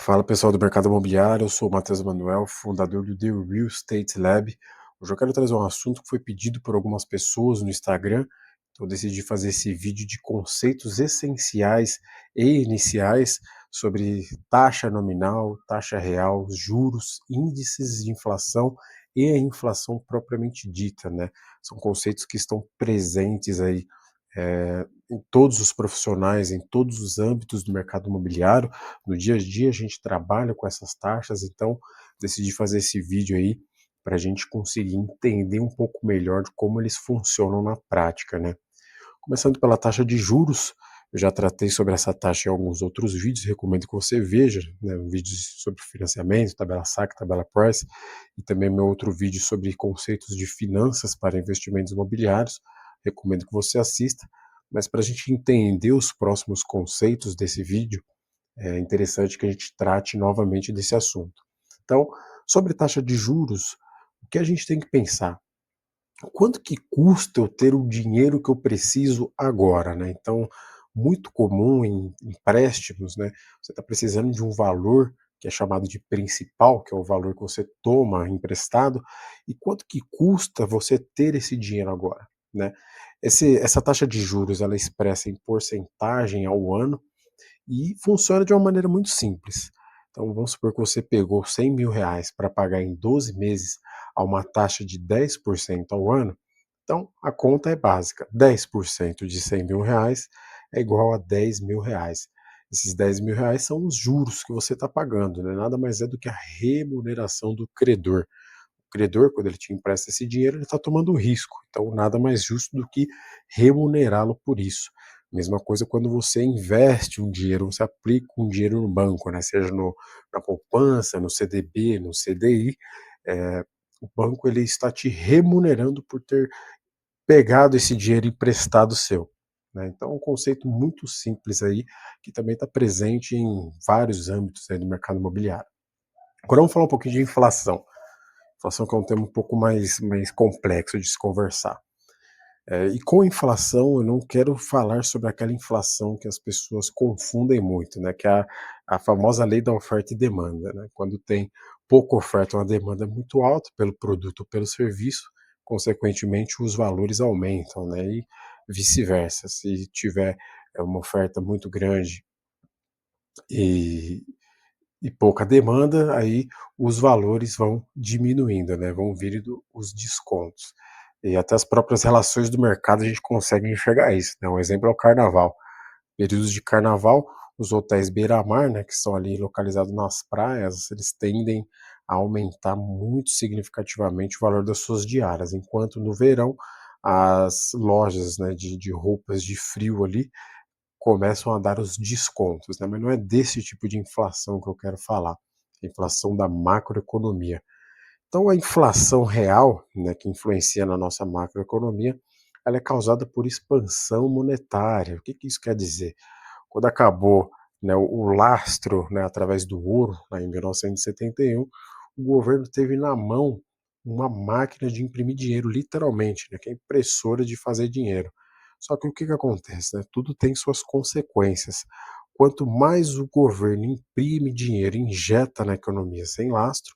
Fala pessoal do mercado imobiliário, eu sou o Matheus Manuel, fundador do The Real Estate Lab. Hoje eu quero trazer um assunto que foi pedido por algumas pessoas no Instagram, então eu decidi fazer esse vídeo de conceitos essenciais e iniciais sobre taxa nominal, taxa real, juros, índices de inflação e a inflação propriamente dita, né? São conceitos que estão presentes aí em todos os profissionais, em todos os âmbitos do mercado imobiliário. No dia a dia a gente trabalha com essas taxas, então decidi fazer esse vídeo aí para a gente conseguir entender um pouco melhor de como eles funcionam na prática, né? Começando pela taxa de juros, eu já tratei sobre essa taxa em alguns outros vídeos, recomendo que você veja, né, vídeos sobre financiamento, tabela SAC, tabela Price, e também meu outro vídeo sobre conceitos de finanças para investimentos imobiliários, recomendo que você assista, mas para a gente entender os próximos conceitos desse vídeo, é interessante que a gente trate novamente desse assunto. Então, sobre taxa de juros, o que a gente tem que pensar? Quanto que custa eu ter o dinheiro que eu preciso agora, né? Então, muito comum em empréstimos, né? Você está precisando de um valor que é chamado de principal, que é o valor que você toma emprestado, e quanto que custa você ter esse dinheiro agora, né? Essa taxa de juros, ela é expressa em porcentagem ao ano, e funciona de uma maneira muito simples. Então vamos supor que você pegou R$ 100.000 para pagar em 12 meses a uma taxa de 10% ao ano. Então a conta é básica: 10% de R$ 100.000 é igual a R$ 10.000. Esses R$ 10.000 são os juros que você está pagando, né? Nada mais é do que a remuneração do credor. O credor, quando ele te empresta esse dinheiro, ele está tomando risco. Então, nada mais justo do que remunerá-lo por isso. Mesma coisa quando você investe um dinheiro, você aplica um dinheiro no banco, né? Seja na poupança, no CDB, no CDI, o banco ele está te remunerando por ter pegado esse dinheiro emprestado seu, né? Então, é um conceito muito simples aí, que também está presente em vários âmbitos aí do mercado imobiliário. Agora vamos falar um pouquinho de inflação. Inflação que é um tema um pouco mais complexo de se conversar. E com inflação, eu não quero falar sobre aquela inflação que as pessoas confundem muito, né? Que é a famosa lei da oferta e demanda, né? Quando tem pouca oferta, uma demanda muito alta pelo produto ou pelo serviço, consequentemente os valores aumentam, né? E vice-versa. Se tiver uma oferta muito grande e pouca demanda, aí os valores vão diminuindo, né, vão vindo os descontos. E até as próprias relações do mercado a gente consegue enxergar isso, né, um exemplo é o carnaval. Períodos de carnaval, os hotéis beira-mar, né, que são ali localizados nas praias, eles tendem a aumentar muito significativamente o valor das suas diárias, enquanto no verão as lojas, né, de roupas de frio ali começam a dar os descontos, né? Mas não é desse tipo de inflação que eu quero falar, a inflação da macroeconomia. Então, a inflação real, né, que influencia na nossa macroeconomia, ela é causada por expansão monetária. O que que isso quer dizer? Quando acabou, né, o lastro, né, através do ouro, lá em 1971, o governo teve na mão uma máquina de imprimir dinheiro, literalmente, né, que é a impressora de fazer dinheiro. Só que o que que acontece, né? Tudo tem suas consequências. Quanto mais o governo imprime dinheiro, injeta na economia sem lastro,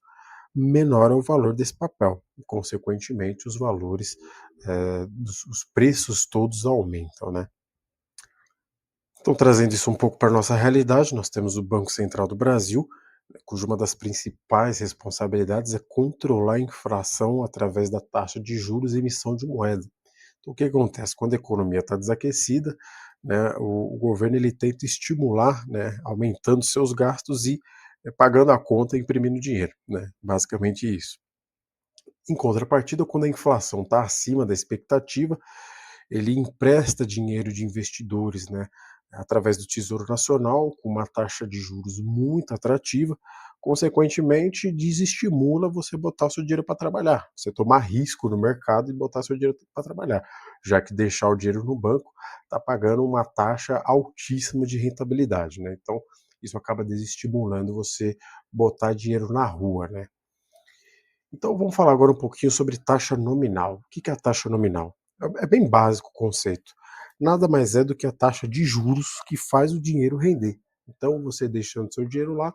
menor é o valor desse papel. E, consequentemente, os valores, os preços todos aumentam, né? Então, trazendo isso um pouco para a nossa realidade, nós temos o Banco Central do Brasil, né, cuja uma das principais responsabilidades é controlar a inflação através da taxa de juros e emissão de moeda. Então, o que acontece? Quando a economia está desaquecida, né, o governo ele tenta estimular, né, aumentando seus gastos e pagando a conta e imprimindo dinheiro. Né? Basicamente isso. Em contrapartida, quando a inflação está acima da expectativa, ele empresta dinheiro de investidores, né, através do Tesouro Nacional, com uma taxa de juros muito atrativa, consequentemente desestimula você botar seu dinheiro para trabalhar, você tomar risco no mercado e botar seu dinheiro para trabalhar, já que deixar o dinheiro no banco está pagando uma taxa altíssima de rentabilidade, né? Então isso acaba desestimulando você botar dinheiro na rua, né? Então vamos falar agora um pouquinho sobre taxa nominal. O que é a taxa nominal? É bem básico o conceito. Nada mais é do que a taxa de juros que faz o dinheiro render. Então você deixando seu dinheiro lá,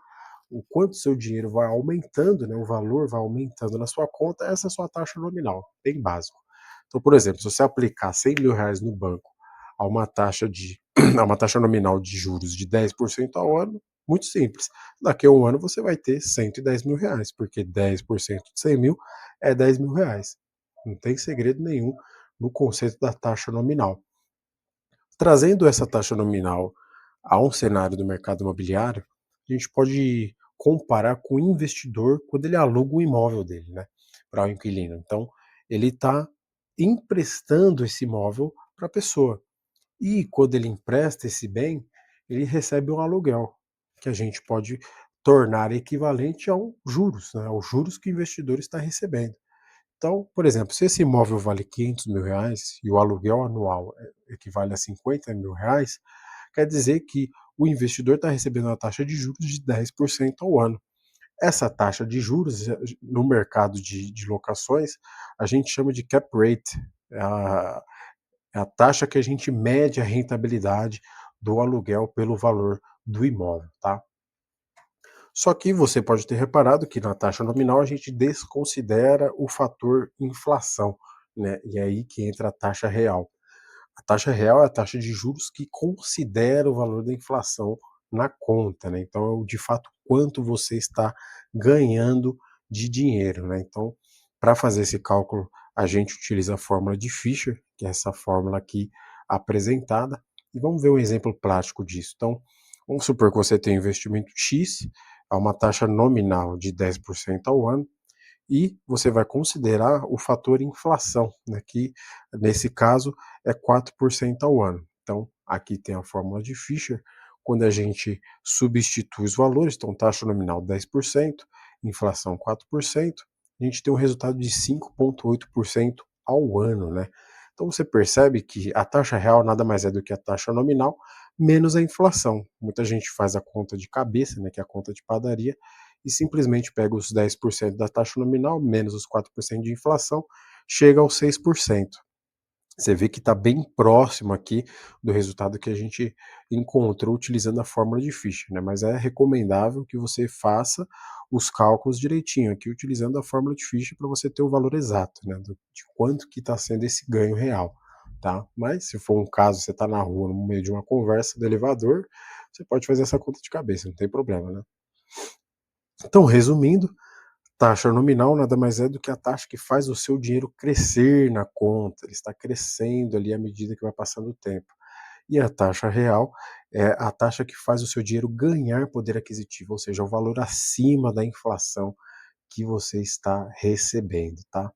o quanto seu dinheiro vai aumentando, né, o valor vai aumentando na sua conta, essa é a sua taxa nominal, bem básico. Então, por exemplo, se você aplicar R$ 100.000 no banco a uma taxa de a uma taxa nominal de juros de 10% ao ano, muito simples. Daqui a um ano você vai ter R$ 110.000, porque 10% de 100 mil é R$ 10.000. Não tem segredo nenhum no conceito da taxa nominal. Trazendo essa taxa nominal a um cenário do mercado imobiliário, a gente pode comparar com o investidor quando ele aluga o imóvel dele, né, para o inquilino. Então, ele está emprestando esse imóvel para a pessoa. E quando ele empresta esse bem, ele recebe um aluguel, que a gente pode tornar equivalente ao juros, né, aos juros que o investidor está recebendo. Então, por exemplo, se esse imóvel vale R$ 500.000 e o aluguel anual equivale a R$ 50.000, quer dizer que o investidor está recebendo uma taxa de juros de 10% ao ano. Essa taxa de juros, no mercado de locações, a gente chama de cap rate, é a taxa que a gente mede a rentabilidade do aluguel pelo valor do imóvel, tá? Só que você pode ter reparado que na taxa nominal a gente desconsidera o fator inflação, né? E é aí que entra a taxa real. A taxa real é a taxa de juros que considera o valor da inflação na conta, né? Então, de fato, quanto você está ganhando de dinheiro, né? Então, para fazer esse cálculo, a gente utiliza a fórmula de Fisher, que é essa fórmula aqui apresentada, e vamos ver um exemplo prático disso. Então, vamos supor que você tem um investimento X a uma taxa nominal de 10% ao ano, e você vai considerar o fator inflação, né, que nesse caso é 4% ao ano. Então, aqui tem a fórmula de Fisher, quando a gente substitui os valores, então taxa nominal 10%, inflação 4%, a gente tem um resultado de 5,8% ao ano, né? Então você percebe que a taxa real nada mais é do que a taxa nominal menos a inflação. Muita gente faz a conta de cabeça, né, que é a conta de padaria, e simplesmente pega os 10% da taxa nominal menos os 4% de inflação, chega aos 6%. Você vê que está bem próximo aqui do resultado que a gente encontrou utilizando a fórmula de Fisher, né? Mas é recomendável que você faça os cálculos direitinho aqui utilizando a fórmula de Fisher para você ter o valor exato, né? De quanto que está sendo esse ganho real, tá? Mas se for um caso, você está na rua no meio de uma conversa do elevador, você pode fazer essa conta de cabeça, não tem problema, né? Então, resumindo, taxa nominal nada mais é do que a taxa que faz o seu dinheiro crescer na conta, ele está crescendo ali à medida que vai passando o tempo. E a taxa real é a taxa que faz o seu dinheiro ganhar poder aquisitivo, ou seja, o valor acima da inflação que você está recebendo, tá?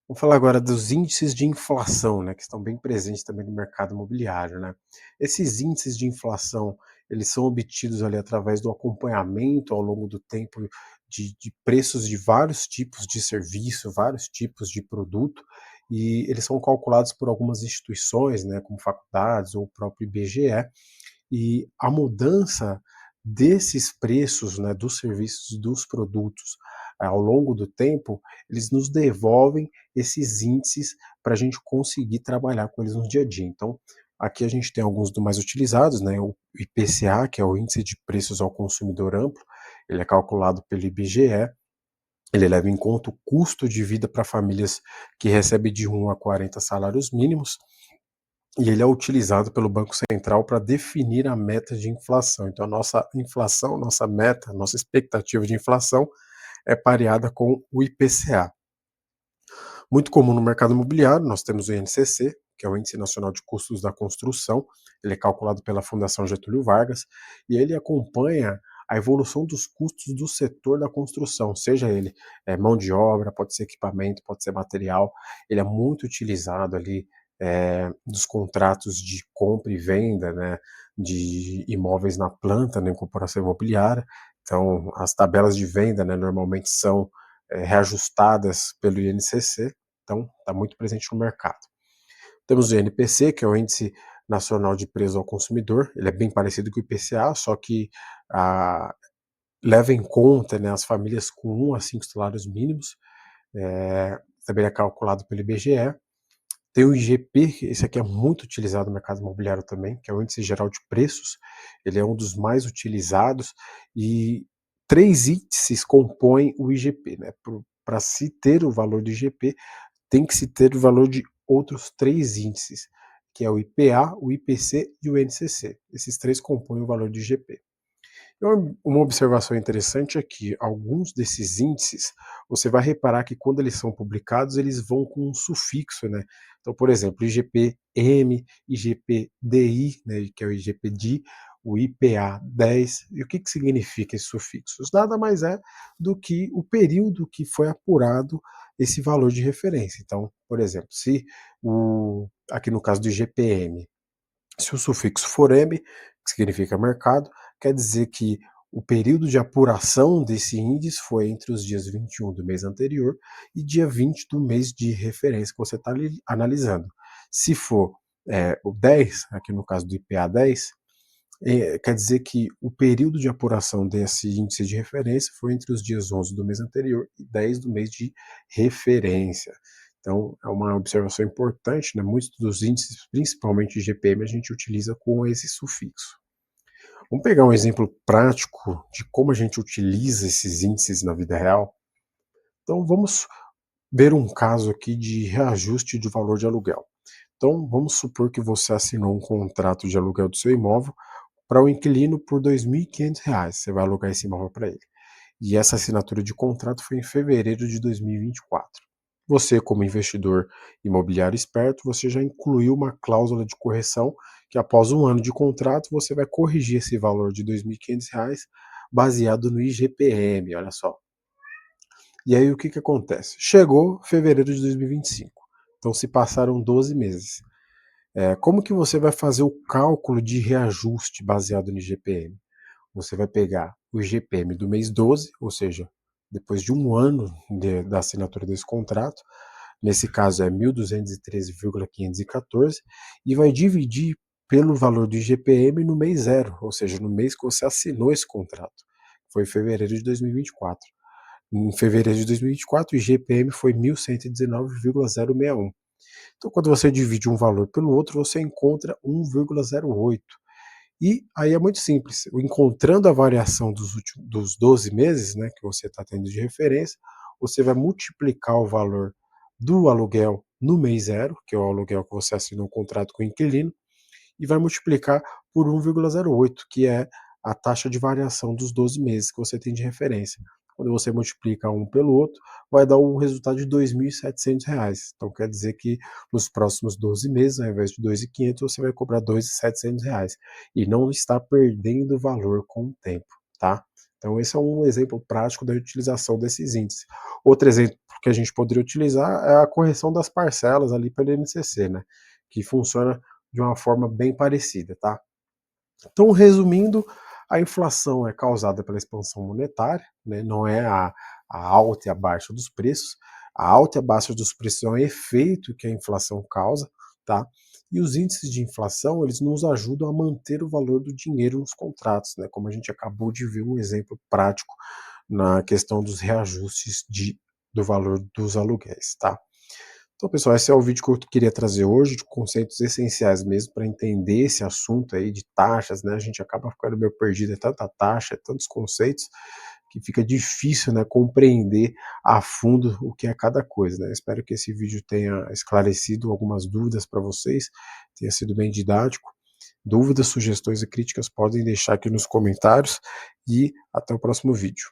Vamos falar agora dos índices de inflação, né, que estão bem presentes também no mercado imobiliário, né? Esses índices de inflação, eles são obtidos ali através do acompanhamento ao longo do tempo de preços de vários tipos de serviço, vários tipos de produto, e eles são calculados por algumas instituições, né, como faculdades ou o próprio IBGE, e a mudança desses preços, né, dos serviços e dos produtos ao longo do tempo, eles nos devolvem esses índices para a gente conseguir trabalhar com eles no dia a dia. Então, aqui a gente tem alguns dos mais utilizados, né, o IPCA, que é o Índice de Preços ao Consumidor Amplo, ele é calculado pelo IBGE, ele leva em conta o custo de vida para famílias que recebem de 1 a 40 salários mínimos, e ele é utilizado pelo Banco Central para definir a meta de inflação. Então, a nossa inflação, nossa meta, nossa expectativa de inflação é pareada com o IPCA. Muito comum no mercado imobiliário, nós temos o INCC, que é o Índice Nacional de Custos da Construção, ele é calculado pela Fundação Getúlio Vargas, e ele acompanha a evolução dos custos do setor da construção, seja ele mão de obra, pode ser equipamento, pode ser material, ele é muito utilizado ali dos contratos de compra e venda, né, de imóveis na planta, na incorporação imobiliária. Então, as tabelas de venda, né, normalmente são reajustadas pelo INCC, então está muito presente no mercado. Temos o INPC, que é o Índice Nacional de Preço ao Consumidor, ele é bem parecido com o IPCA, só que leva em conta, né, as famílias com 1 a 5 salários mínimos, também é calculado pelo IBGE. Tem o IGP, esse aqui é muito utilizado no mercado imobiliário também, que é o Índice Geral de Preços, ele é um dos mais utilizados, e três índices compõem o IGP, né? Para se ter o valor do IGP, tem que se ter o valor de outros três índices, que é o IPA, o IPC e o NCC. Esses três compõem o valor do IGP. Uma observação interessante é que alguns desses índices, você vai reparar que quando eles são publicados, eles vão com um sufixo, né? Então, por exemplo, IGP-M, IGP-DI, né, que é o IGP-DI, o IPA-10. E o que significa esses sufixos? Nada mais é do que o período que foi apurado esse valor de referência. Então, por exemplo, se aqui no caso do IGP-M, se o sufixo for M, que significa mercado, quer dizer que o período de apuração desse índice foi entre os dias 21 do mês anterior e dia 20 do mês de referência que você está analisando. Se for o 10, aqui no caso do IPA 10, quer dizer que o período de apuração desse índice de referência foi entre os dias 11 do mês anterior e 10 do mês de referência. Então, é uma observação importante, né? Muitos dos índices, principalmente de GPM, a gente utiliza com esse sufixo. Vamos pegar um exemplo prático de como a gente utiliza esses índices na vida real? Então, vamos ver um caso aqui de reajuste de valor de aluguel. Então, vamos supor que você assinou um contrato de aluguel do seu imóvel para o inquilino por R$ 2.500. Você vai alugar esse imóvel para ele. E essa assinatura de contrato foi em fevereiro de 2024. Você, como investidor imobiliário esperto, você já incluiu uma cláusula de correção que após um ano de contrato você vai corrigir esse valor de R$ 2.500 baseado no IGPM, olha só. E aí o que acontece? Chegou fevereiro de 2025, então se passaram 12 meses. Como que você vai fazer o cálculo de reajuste baseado no IGPM? Você vai pegar o IGPM do mês 12, ou seja, depois de um ano da assinatura desse contrato, nesse caso é 1.213,514, e vai dividir pelo valor do IGPM no mês zero, ou seja, no mês que você assinou esse contrato. Foi em fevereiro de 2024. Em fevereiro de 2024, o IGPM foi 1.119,061. Então, quando você divide um valor pelo outro, você encontra 1,08. E aí é muito simples. Encontrando a variação dos 12 meses, né, que você está tendo de referência, você vai multiplicar o valor do aluguel no mês zero, que é o aluguel que você assinou um contrato com o inquilino, e vai multiplicar por 1,08, que é a taxa de variação dos 12 meses que você tem de referência. Quando você multiplica um pelo outro, vai dar um resultado de R$ 2.700. Então quer dizer que nos próximos 12 meses, ao invés de R$ 2.500, você vai cobrar R$ 2.700 e não está perdendo valor com o tempo, tá? Então esse é um exemplo prático da utilização desses índices. Outro exemplo que a gente poderia utilizar é a correção das parcelas ali pelo INCC, né? Que funciona de uma forma bem parecida, tá? Então, resumindo, a inflação é causada pela expansão monetária, né? Não é a alta e a baixa dos preços. A alta e a baixa dos preços é um efeito que a inflação causa, tá? E os índices de inflação, eles nos ajudam a manter o valor do dinheiro nos contratos, né? Como a gente acabou de ver um exemplo prático na questão dos reajustes do valor dos aluguéis, tá? Então, pessoal, esse é o vídeo que eu queria trazer hoje, de conceitos essenciais mesmo para entender esse assunto aí de taxas, né? A gente acaba ficando meio perdido, é tanta taxa, é tantos conceitos, que fica difícil, né, compreender a fundo o que é cada coisa, né? Espero que esse vídeo tenha esclarecido algumas dúvidas para vocês, tenha sido bem didático. Dúvidas, sugestões e críticas podem deixar aqui nos comentários e até o próximo vídeo.